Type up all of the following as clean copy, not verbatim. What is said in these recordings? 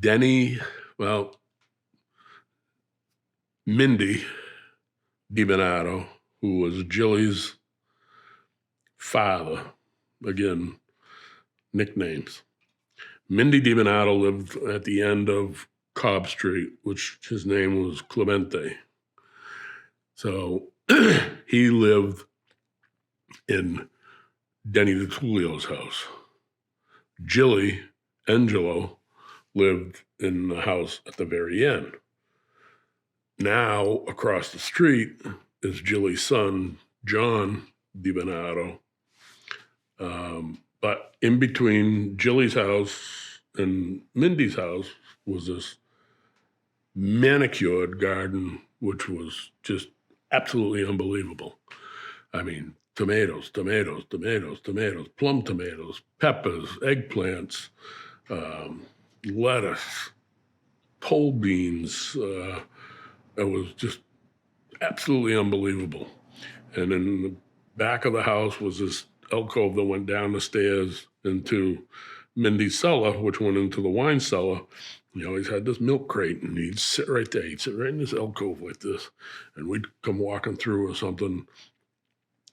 Denny, well, Mindy DiBonato, who was Jilly's father, again, nicknames. Mindy DiBonato lived at the end of Cobb Street, which his name was Clemente. So he lived in Denny DiTullio's house. Jilly, Angelo, lived in the house at the very end. Now, across the street is Jilly's son, John DiBonato. But in between Jilly's house and Mindy's house was this manicured garden, which was just absolutely unbelievable. I mean, tomatoes, tomatoes, tomatoes, tomatoes, plum tomatoes, peppers, eggplants, lettuce, pole beans. It was just absolutely unbelievable. And in the back of the house was this alcove that went down the stairs into Mindy's cellar, which went into the wine cellar. He always had this milk crate, and he'd sit right there. He'd sit right in this alcove like this, and we'd come walking through or something.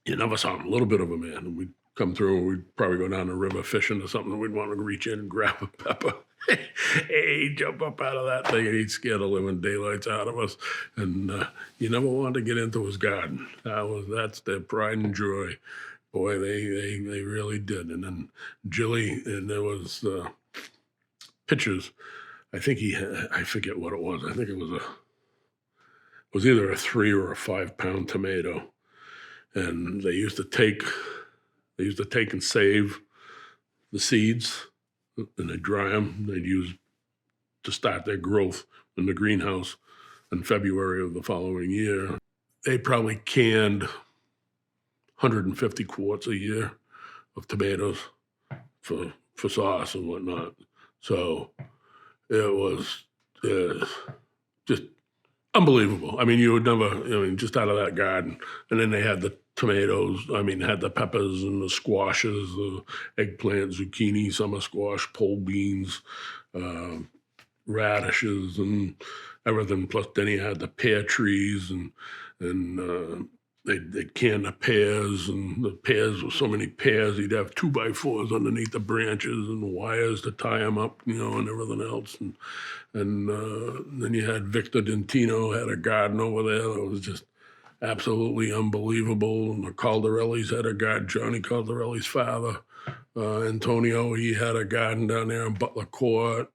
You never saw him, a little bit of a man, and we'd come through, and we'd probably go down the river fishing or something, and we'd want to reach in and grab a pepper. Hey, he'd jump up out of that thing, and he'd scare the living daylights out of us. And you never wanted to get into his garden. That's their pride and joy. Boy, they really did. And then Jilly, and there was pictures. I think I forget what it was. I think it was either a 3 or a 5 pound tomato. And they used to take and save the seeds, and they'd dry them. They'd use to start their growth in the greenhouse in February of the following year. They probably canned 150 quarts a year of tomatoes for sauce and whatnot. So it was just unbelievable. I mean, you would never, just out of that garden. And then they had the tomatoes, had the peppers and the squashes, the eggplant, zucchini, summer squash, pole beans, radishes, and everything. Plus, then he had the pear trees, and they'd can the pears, and the pears were so many pears, he'd have 2x4s underneath the branches and wires to tie them up, and everything else. And then you had Victor Dentino had a garden over there that was just absolutely unbelievable. And the Caldarellis had a garden. Johnny Caldarelli's father, Antonio, he had a garden down there in Butler Court.